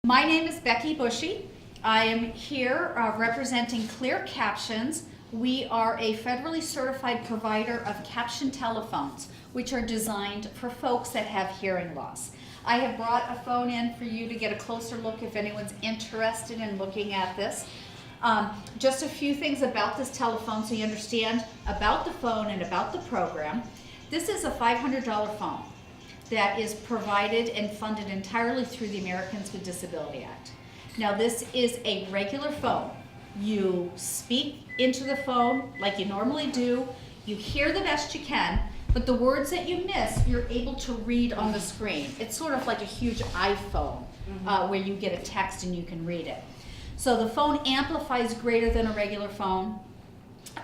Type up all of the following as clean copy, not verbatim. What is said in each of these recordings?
My name is Becky Bushy. I am here representing Clear Captions. We are a federally certified provider of caption telephones, which are designed for folks that have hearing loss. I have brought a phone in for you to get a closer look if anyone's interested in looking at this. Just a few things about this telephone so you understand about the phone and about the program. This is a $500 phone that is provided and funded entirely through the Americans with Disability Act. Now this is a regular phone. You speak into the phone like you normally do, you hear the best you can, but the words that you miss, you're able to read on the screen. It's sort of like a huge iPhone where you get a text and you can read it. So the phone amplifies greater than a regular phone.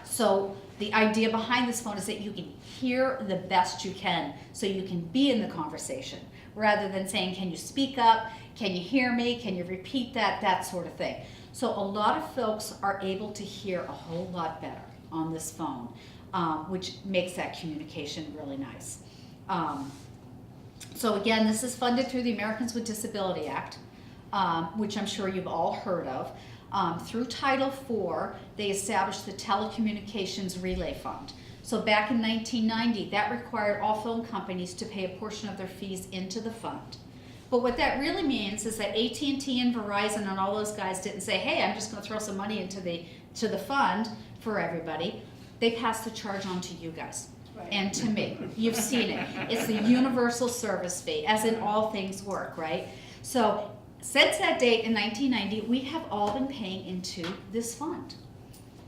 So the idea behind this phone is that you can hear the best you can so you can be in the conversation rather than saying, can you speak up? Can you hear me? Can you repeat that? That sort of thing. So a lot of folks are able to hear a whole lot better on this phone, which makes that communication really nice. So again, this is funded through the Americans with Disability Act, which I'm sure you've all heard of. Through Title IV, they established the Telecommunications Relay Fund. So back in 1990, that required all phone companies to pay a portion of their fees into the fund. But what that really means is that AT&T and Verizon and all those guys didn't say, hey, I'm just going to throw some money into the fund for everybody. They passed the charge on to you guys. Right. And to me. You've seen it. It's the universal service fee, as in all things work, right? So since that date in 1990, we have all been paying into this fund.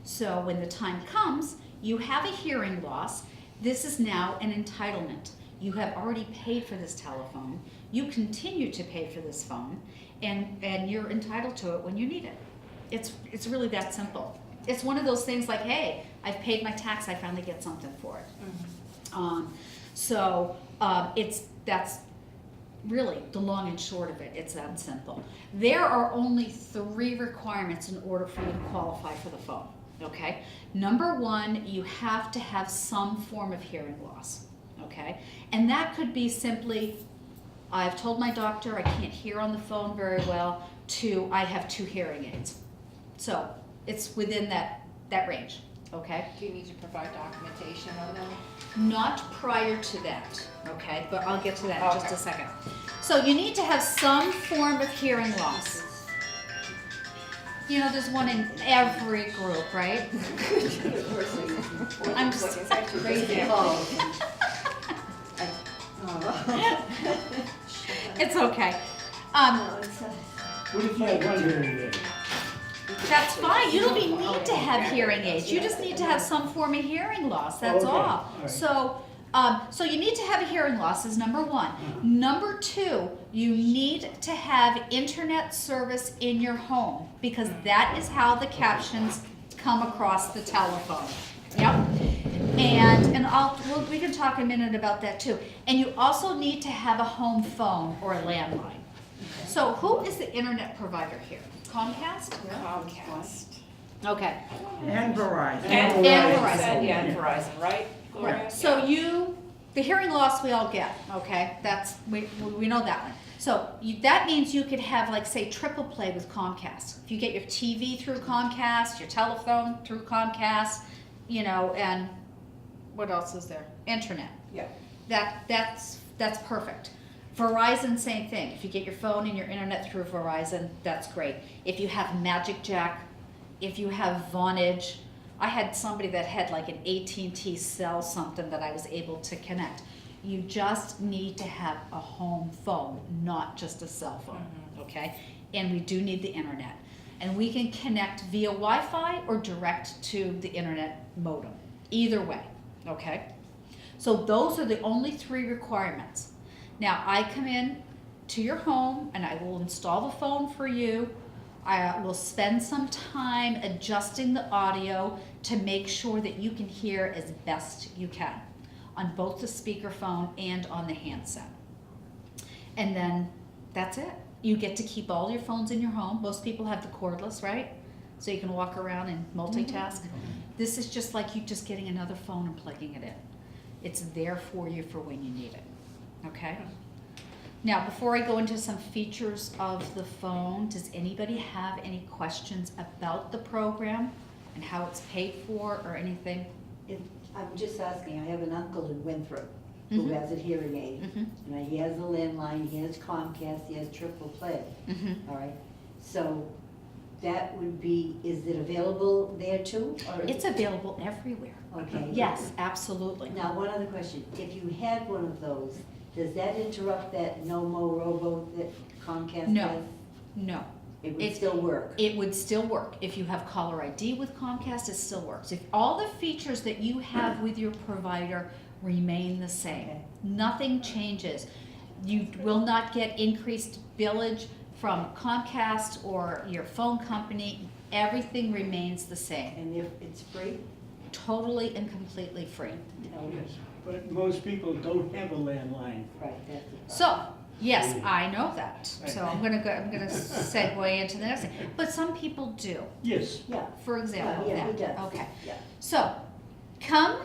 So when the time comes, you have a hearing loss, this is now an entitlement. You have already paid for this telephone, you continue to pay for this phone, and you're entitled to it when you need it. It's really that simple. It's one of those things like, hey, I've paid my tax, I finally get something for it. That's really the long and short of it. It's that simple. There are only 3 requirements in order for you to qualify for the phone. Okay? Number 1, you have to have some form of hearing loss. Okay? And that could be simply, I've told my doctor I can't hear on the phone very well, to I have 2 hearing aids. So it's within that range. Okay? Do you need to provide documentation on them? Not prior to that, okay? But I'll get to that in just a second. So you need to have some form of hearing loss. You know, there's one in every group, right? I'm just crazy. It's okay. What if you had one hearing aid? That's fine. You don't even need to have hearing aids. You just need to have some form of hearing loss. That's Okay. all. Right. So you need to have a hearing loss is number 1. Number 2, you need to have internet service in your home because that is how the captions come across the telephone. Yep. And we can talk a minute about that too. And you also need to have a home phone or a landline. So who is the internet provider here? Comcast? Comcast. Okay. And Verizon. And Verizon. Yeah, and Verizon, right? Gloria? Right. So the hearing loss we all get, okay? We know that one. So that means you could have, like, say, triple play with Comcast. If you get your TV through Comcast, your telephone through Comcast, you know, and what else is there? Internet. Yeah. That's perfect. Verizon, same thing. If you get your phone and your internet through Verizon, that's great. If you have Magic Jack, if you have Vonage, I had somebody that had like an AT&T cell something that I was able to connect. You just need to have a home phone, not just a cell phone, okay? And we do need the internet. And we can connect via Wi-Fi or direct to the internet modem, either way, okay? So those are the only 3 requirements. Now I come in to your home and I will install the phone for you. I will spend some time adjusting the audio to make sure that you can hear as best you can on both the speakerphone and on the handset. And then that's it. You get to keep all your phones in your home. Most people have the cordless, right? So you can walk around and multitask. This is just like you just getting another phone and plugging it in. It's there for you for when you need it, okay? Now, before I go into some features of the phone, does anybody have any questions about the program and how it's paid for or anything? I'm just asking, I have an uncle in Winthrop who Mhm. has a hearing aid. Mhm. And he has a landline, he has Comcast, he has triple play, Mm-hmm. all right? So that would be, is it available there too? Or It's available everywhere. Okay. Yes, absolutely. Now, one other question, if you had one of those, does that interrupt that no mo robo that Comcast No. has? No, It would It- still work? it would still work. If you have caller ID with Comcast, it still works. If all the features that you have with your provider remain the same, Okay. nothing changes. You will not get increased billage from Comcast or your phone company. Everything remains the same, And if it's free? totally and completely free. No. Yes, but most people don't have a landline. Right, that's the problem. So, yes, I know that. So I'm gonna segue into the next thing. But some people do, Yes, Yeah, for example, yeah, he that. does. Okay. Yeah. So, come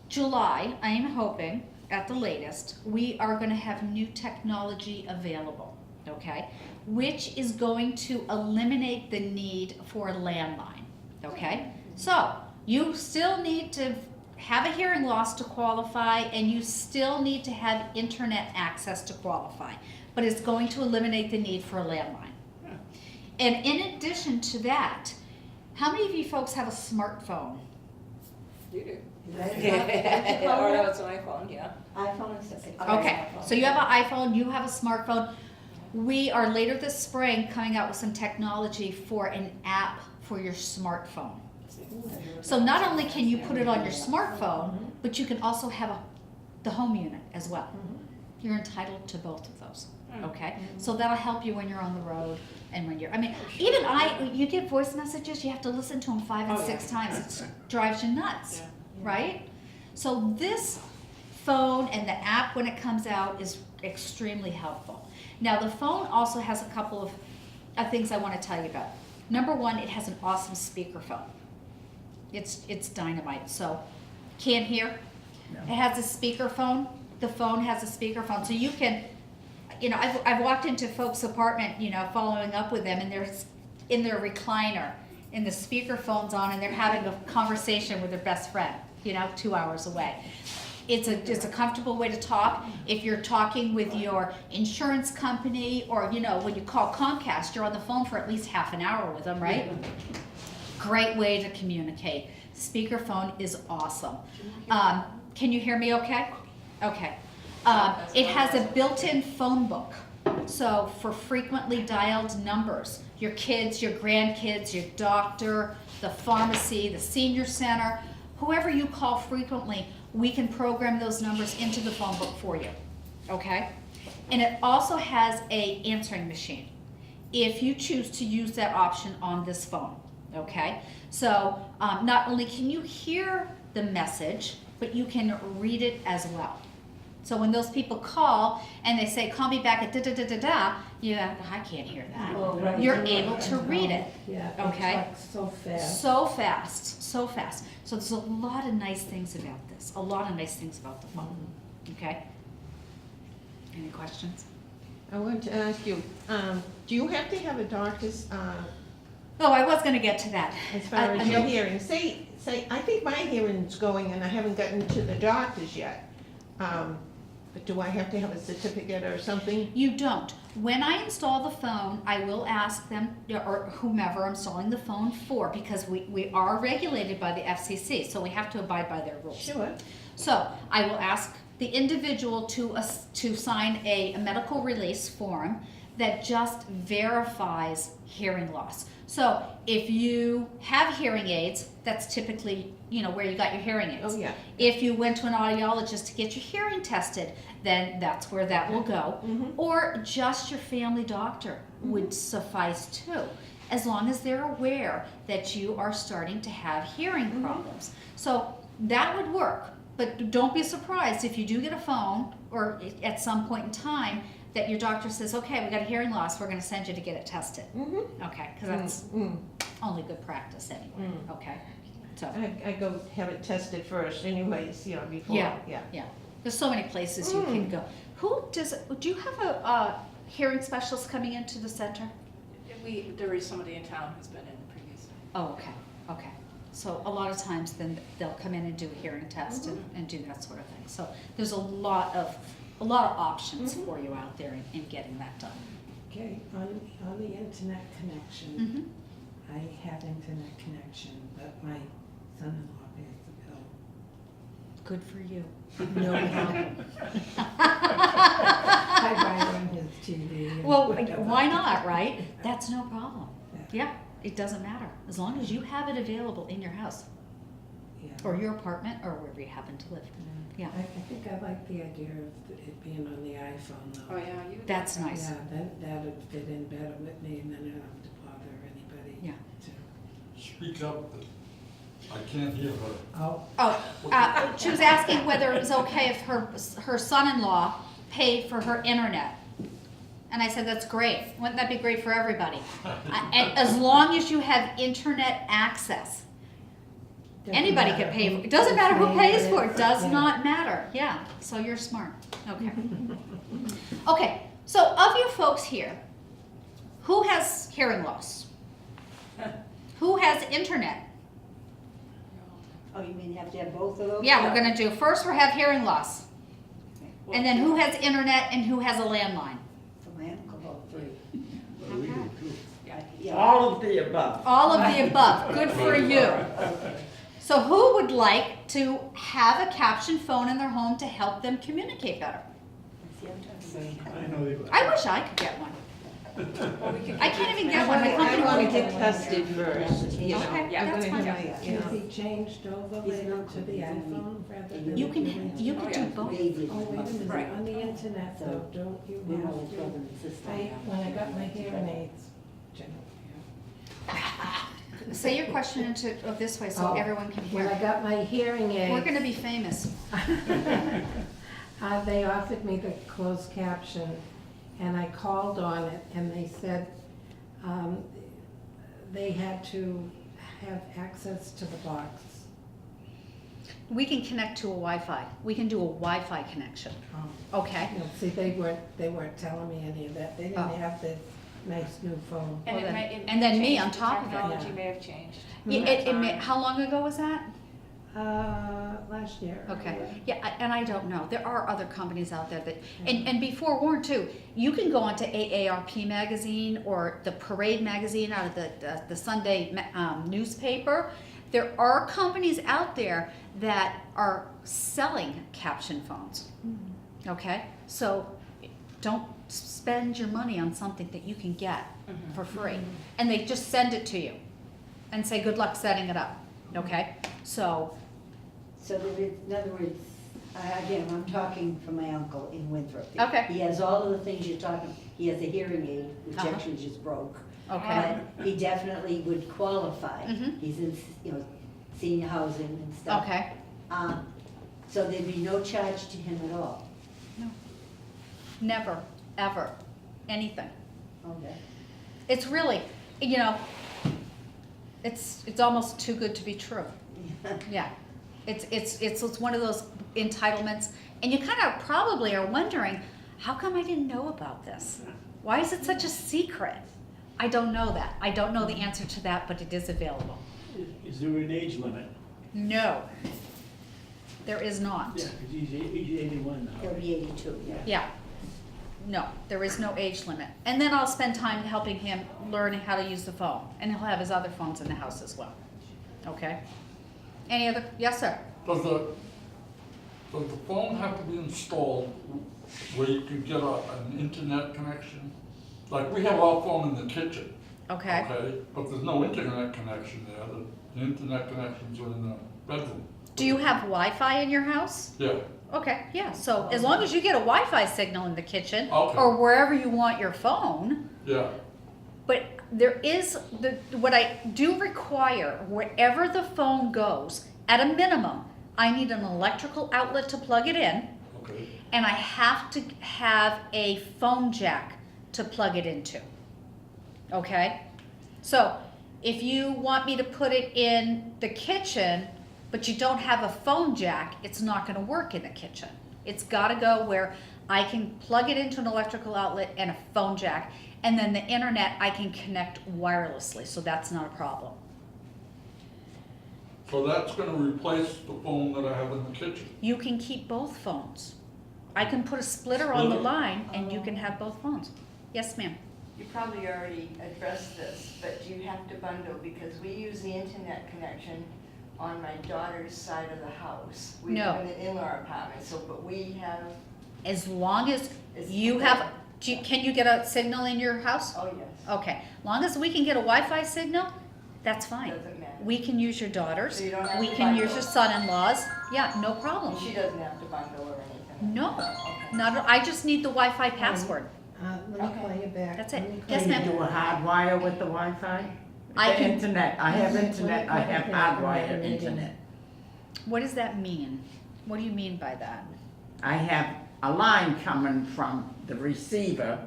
July, I am hoping, at the latest, we are gonna have new technology available, okay? Which is going to eliminate the need for a landline, okay? So, you still need to have a hearing loss to qualify, and you still need to have internet access to qualify. But it's going to eliminate the need for a landline. And in addition to that, how many of you folks have a smartphone? You do. Is that Or no, it? it's an iPhone, yeah. iPhone is it? Okay, so you have an iPhone, you have a smartphone. We are later this spring coming out with some technology for an app for your smartphone. So not only can you put it on your smartphone, but you can also have the home unit as well. You're entitled to both of those, okay? So that'll help you when you're on the road and when you're, I mean, you get voice messages, you have to listen to them 5 and Oh, yeah. 6 times. It drives you nuts, Yeah. right? So this phone and the app, when it comes out, is extremely helpful. Now, the phone also has a couple of things I want to tell you about. Number one, it has an awesome speakerphone. It's dynamite. So, can't hear? It has a speakerphone. The phone has a speakerphone. So you can, I've walked into folks' apartment, following up with them, and they're in their recliner, and the speakerphone's on, and they're having a conversation with their best friend, 2 hours away. It's a comfortable way to talk. If you're talking with your insurance company, or when you call Comcast, you're on the phone for at least half an hour with them, right? Great way to communicate. Speakerphone is awesome. Can you hear me okay? Okay. It has a built-in phone book. So for frequently dialed numbers, your kids, your grandkids, your doctor, the pharmacy, the senior center, whoever you call frequently, we can program those numbers into the phone book for you, okay? And it also has a answering machine if you choose to use that option on this phone, okay? So not only can you hear the message, but you can read it as well. So when those people call and they say, call me back at da-da-da-da-da, I can't hear that. Oh, right. You're able to read it. Yeah, Okay. it's like so fast. So fast, so fast. So there's a lot of nice things about this, a lot of nice things about the phone, okay? Any questions? I want to ask you, do you have to have a doctor's, Oh, I was gonna get to that. as far I as your know- hearing? Say, I think my hearing's going and I haven't gotten to the doctor's yet. But do I have to have a certificate or something? You don't. When I install the phone, I will ask them, or whomever I'm installing the phone for, because we are regulated by the FCC, so we have to abide by their rules. Sure. So I will ask the individual to sign a medical release form that just verifies hearing loss. So if you have hearing aids, that's typically, where you got your hearing aids. Oh, yeah. If you went to an audiologist to get your hearing tested, then that's where that will go. Or just your family doctor would suffice too, as long as they're aware that you are starting to have hearing problems. So that would work, but don't be surprised if you do get a phone or at some point in time that your doctor says, okay, we got a hearing loss, we're gonna send you to get it tested. Okay, because that's only good practice anyway, okay? So, I go have it tested first anyways, before, yeah. There's so many places you can go. Do you have a hearing specialist coming into the center? There is somebody in town who's been in previously. Oh, okay, okay. So a lot of times then they'll come in and do a hearing test and do that sort of thing. So there's a lot of options for you out there in getting that done. Okay, on the internet connection, I have internet connection, but my son-in-law pays the bill. Good for you. No problem. I buy him his TV. and Well, whatever. why not, right? That's no problem. Yeah, it doesn't matter. As long as you have it available in your house Yeah. or your apartment or wherever you happen to live. Yeah. I think I like the idea of it being on the iPhone though. Oh, yeah, you. That's nice. Yeah, that'd fit in better with me and then I don't have to bother anybody. Yeah. Speak up, I can't hear her. Oh, Oh, she was asking whether it was okay if her son-in-law paid for her internet. And I said, that's great. Wouldn't that be great for everybody? And as long as you have internet access. Anybody can pay for it. It doesn't matter who pays for it. Does not matter. Yeah, so you're smart. Okay. Okay, so of you folks here, who has hearing loss? Who has internet? Oh, you mean have to have both of those? Yeah, we're gonna do, first we have hearing loss. And then who has internet and who has a landline? For my uncle, about three. Well, we do too. Yeah. All of the above. All of the above. Good for you. So who would like to have a caption phone in their home to help them communicate better? See, I'm talking about- I know they. I wish I could get one. Well, we could I get can't even the get one. My I company wanna won't get tested first, you know. Okay, I'm that's gonna fine. have my, you has know. he changed over He's later not to the iPhone rather than? You the can internet? do Oh, yeah. both. Baby. Oh, wait a minute, Right. on the internet So, though, don't you We know have his brother to? and sister. When I got my hearing aids, Say your question this way so Oh. everyone can when I hear. got my hearing aids. We're gonna be famous. They offered me the closed caption, and I called on it, and they said they had to have access to the box. We can connect to a Wi-Fi. We can do a Wi-Fi connection. Okay? You know, see, they weren't telling me any of that. They Oh. didn't have this nice new phone. And Well, it then- may, it and may then me change. on The top of it. Technology Yeah. may have changed. How long ago was that? Last year. Okay, yeah, and I don't know. There are other companies out there that, and be forewarned too, you can go onto AARP magazine or the Parade magazine out of the Sunday newspaper. There are companies out there that are selling caption phones. Okay, so don't spend your money on something that you can get for free. And they just send it to you and say, good luck setting it up, okay? So, So there is, in other words, again, I'm talking from my uncle in Winthrop. Okay. He has all of the things you're talking, he has a hearing aid, which Uh-huh. actually just broke. okay, But he definitely would qualify. Mhm. He's in, senior housing and stuff. okay. So there'd be no charge to him at all. Never, ever, anything. Okay. It's really, you know, it's almost too good to be true. Yeah. It's one of those entitlements, and you kind of probably are wondering, how come I didn't know about this? Why is it such a secret? I don't know that. I don't know the answer to that, but it is available. Is there an age limit? No, there is not. Yeah, 'cause he's 81 now. He'll be 82, yeah. Yeah. No, there is no age limit. And then I'll spend time helping him learn how to use the phone. And he'll have his other phones in the house as well. Okay? Any other, yes, sir? Does the phone have to be installed where you can get an internet connection? Like, we have our phone in the kitchen. Okay. Okay, but there's no internet connection there. The internet connections are in the bedroom. Do you have Wi-Fi in your house? Yeah, Okay, yeah, so as long as you get a Wi-Fi signal in the kitchen Okay. or wherever you want your phone, yeah. but there is, what I do require, wherever the phone goes, at a minimum, I need an electrical outlet to plug it in, Okay, and I have to have a phone jack to plug it into. Okay? So, if you want me to put it in the kitchen, but you don't have a phone jack, it's not gonna work in the kitchen. It's gotta go where I can plug it into an electrical outlet and a phone jack, and then the internet I can connect wirelessly, so that's not a problem. So that's gonna replace the phone that I have in the kitchen. You can keep both phones. I can put a splitter on the Splitter. line and you can have both phones. Yes, ma'am. You probably already addressed this, but do you have to bundle, because we use the internet connection on my daughter's side of the house. We No. live in an in-law apartment, so, but we have, As long as Is- you have, can you get a signal in your house? oh yes, Okay, long as we can get a Wi-Fi signal, that's fine. doesn't matter. We can use your daughters, So you don't have we to can bundle. use your son-in-law's, yeah, no problem. She doesn't have to bundle or anything? No, Okay. not, I just need the Wi-Fi password. Let me call you back. That's Let it. me call Yes, you ma'am. Can you do a hard wire with the Wi-Fi? I The can- internet, I have internet, I have hard wire Meeting. internet. What does that mean? What do you mean by that? I have a line coming from the receiver,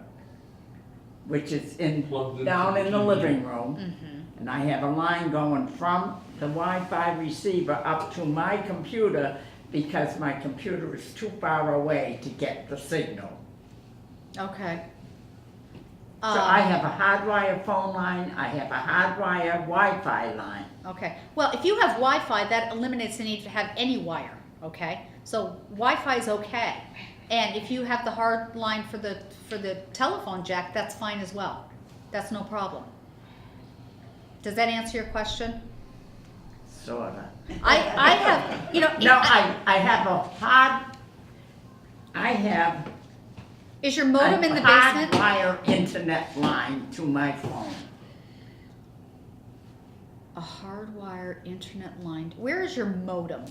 which is Plugged into down the in the TV. living room. Mm-hmm. And I have a line going from the Wi-Fi receiver up to my computer because my computer is too far away to get the signal. Okay. So I have a hardwire phone line, I have a hardwire Wi-Fi line. Okay, well, if you have Wi-Fi, that eliminates the need to have any wire, okay? So Wi-Fi is okay. And if you have the hard line for the telephone jack, that's fine as well. That's no problem. Does that answer your question? Sorta. I have, you know, No, I have a is your modem in the hard basement? wire internet line to my phone. A hardwire internet line. Where is your modem?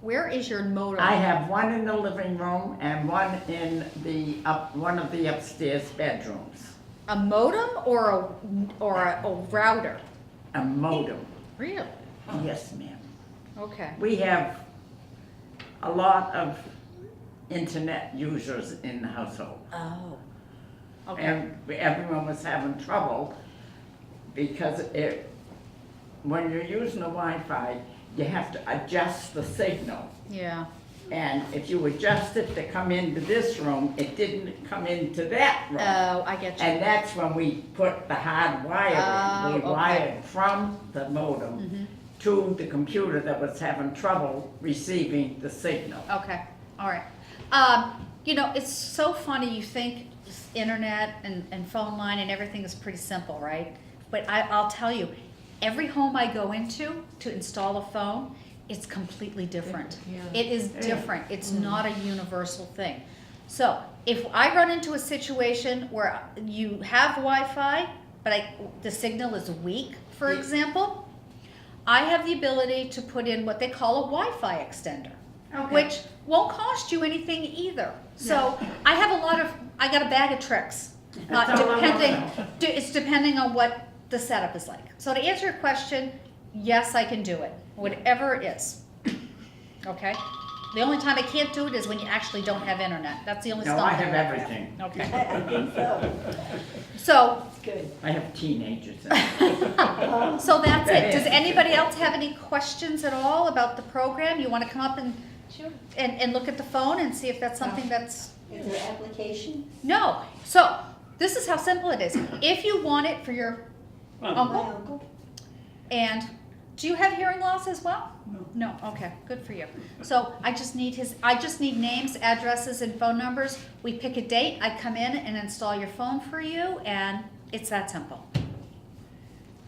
Where is your modem? I have one in the living room and one in one of the upstairs bedrooms. A modem or a router? A modem. Really? Yes, ma'am. Okay. We have a lot of internet users in the household. Oh. Okay. And everyone was having trouble because when you're using the Wi-Fi, you have to adjust the signal. Yeah. And if you adjust it to come into this room, it didn't come into that room. Oh, I get you. And that's when we put the hard wire in. Oh, We okay. wired from the modem Mhm. to the computer that was having trouble receiving the signal. Okay, all right. You know, it's so funny, you think internet and phone line and everything is pretty simple, right? But I'll tell you, every home I go into to install a phone, it's completely different. Yeah. It is different, it's not a universal thing. So, if I run into a situation where you have Wi-Fi, but the signal is weak, for example, I have the ability to put in what they call a Wi-Fi extender, which won't cost you anything either. So I got a bag of tricks. That's all I wanna It's depending on what the setup is like. So to answer your question, yes, I can do it, whatever it is. Okay? The only time I can't do it is when you actually don't have internet. That's the only No, stuff. I have everything. Okay. I think so. So, It's good. I have teenagers. so that's it. Does anybody else have any questions at all about the program? You want to come up and look at the phone and see if that's something that's... Is there application? No. So, this is how simple it is. If you want it for your My uncle, uncle? and do you have hearing loss as well? No. No, okay, good for you. So I just need names, addresses, and phone numbers. We pick a date, I come in and install your phone for you, and it's that simple.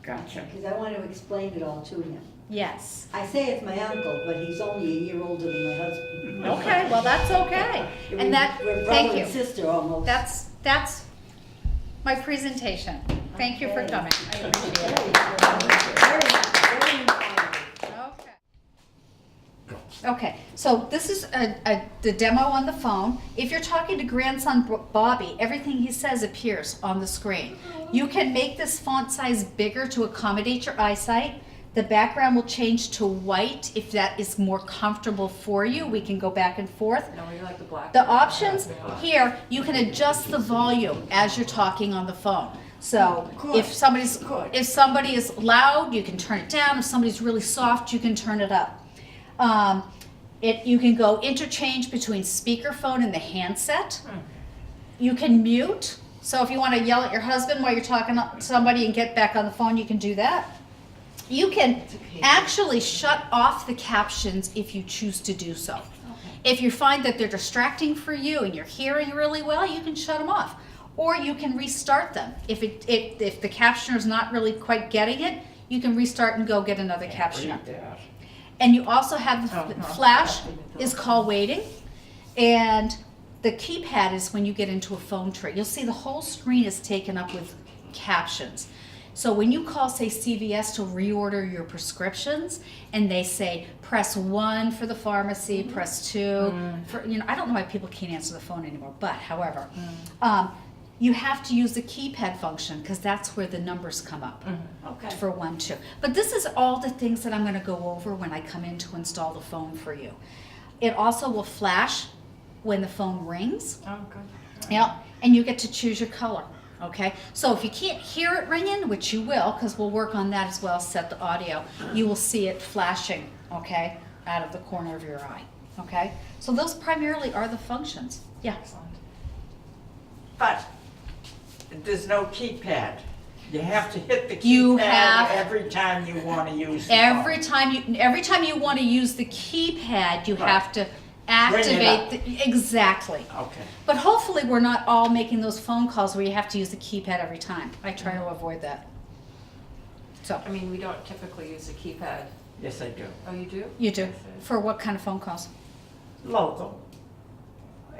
Gotcha. Because I want to explain it all to him. Yes. I say it's my uncle, but he's only a year older than my husband. Okay, well, that's okay. And that, We're thank brother you. and sister almost. That's my presentation. Thank you for Okay. coming. I appreciate Very it. good. Very informative. Okay. Okay, so this is the demo on the phone. If you're talking to grandson Bobby, everything he says appears on the screen. You can make this font size bigger to accommodate your eyesight. The background will change to white if that is more comfortable for you. We can go back and forth. No, you like the black. The options here, you can adjust the volume as you're talking on the phone. So if somebody is loud, you can turn it down. If somebody's really soft, you can turn it up. You can go interchange between speakerphone and the handset. You can mute, so if you want to yell at your husband while you're talking to somebody and get back on the phone, you can do that. You can actually shut off the captions if you choose to do so. If you find that they're distracting for you and you're hearing really well, you can shut them off. Or you can restart them. If the captioner is not really quite getting it, you can restart and go get another captioner. And you also have the flash is call waiting, and the keypad is when you get into a phone tree. You'll see the whole screen is taken up with captions. So when you call, say, CVS to reorder your prescriptions, and they say, press 1 for the pharmacy, press 2 for, I don't know why people can't answer the phone anymore, but however, you have to use the keypad function because that's where the numbers come up for 1, 2. But this is all the things that I'm going to go over when I come in to install the phone for you. It also will flash when the phone rings. Oh, good. Yeah, and you get to choose your color. Okay, so if you can't hear it ringing, which you will, because we'll work on that as well, set the audio, you will see it flashing, okay, out of the corner of your eye. Okay, so those primarily are the functions. Yeah. But there's no keypad. You have to hit the You keypad have- every time you want to use the Every phone. time you want to use the keypad, you Right. have to Bring it activate exactly. Okay. But hopefully we're not all making those phone calls where you have to use the keypad every time. I try to avoid that. So I mean, we don't typically use a keypad. Yes, I do. Oh, you do? you do. For what kind of phone calls? Local.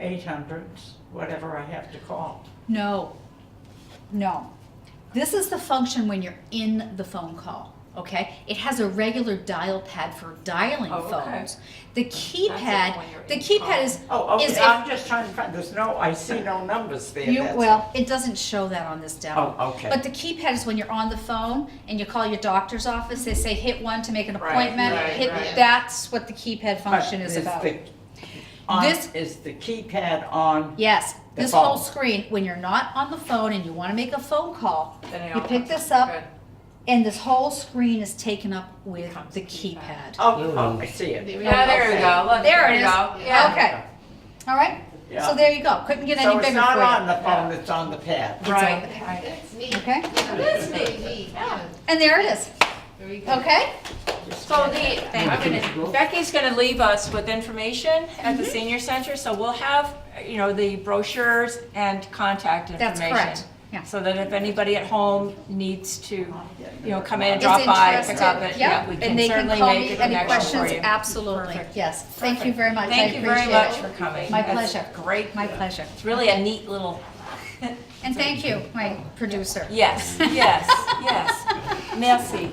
800s, whatever I have to call. No. This is the function when you're in the phone call. Okay, it has a regular dial pad for dialing Oh, okay. phones. The That's keypad, it when you're the in keypad call. is Oh, is okay, I'm just trying to find, I see no numbers there. you that's well, it doesn't show that on this demo. Oh, okay. But the keypad is when you're on the phone and you call your doctor's office. They say hit 1 to make an Right, appointment. right, Hit right. that's what the keypad But function is is about. This is the keypad on, Yes, the this whole phone. screen. When you're not on the phone and you want to make a phone call, Then it you all pick comes this up. up. Good. And this whole screen is taken up with Becomes the the keypad. keypad. oh, I see it. Yeah, there we go. Look, There it you is. go. Yeah. Okay. All right. Yeah. So there you go. Couldn't get any So bigger it's not for you. on the phone, it's on the pad. It's on Right, the pad. right. That's neat. Okay. That's neat. And there it is. Very good. Okay. So Becky's gonna leave us with information at the senior center, so we'll have, the brochures and contact information. That's correct. Yeah. So that if anybody at home needs to, come in and Is drop by, pick interested. up it, yeah, we And can they can certainly call make me a any connection for questions. you. Absolutely. Perfect. Yes. Thank you very much. Thank I you very appreciate much it. for coming. My That's pleasure. Great. My pleasure. It's really a neat little, And thank you, my producer. yes, yes, yes. Merci.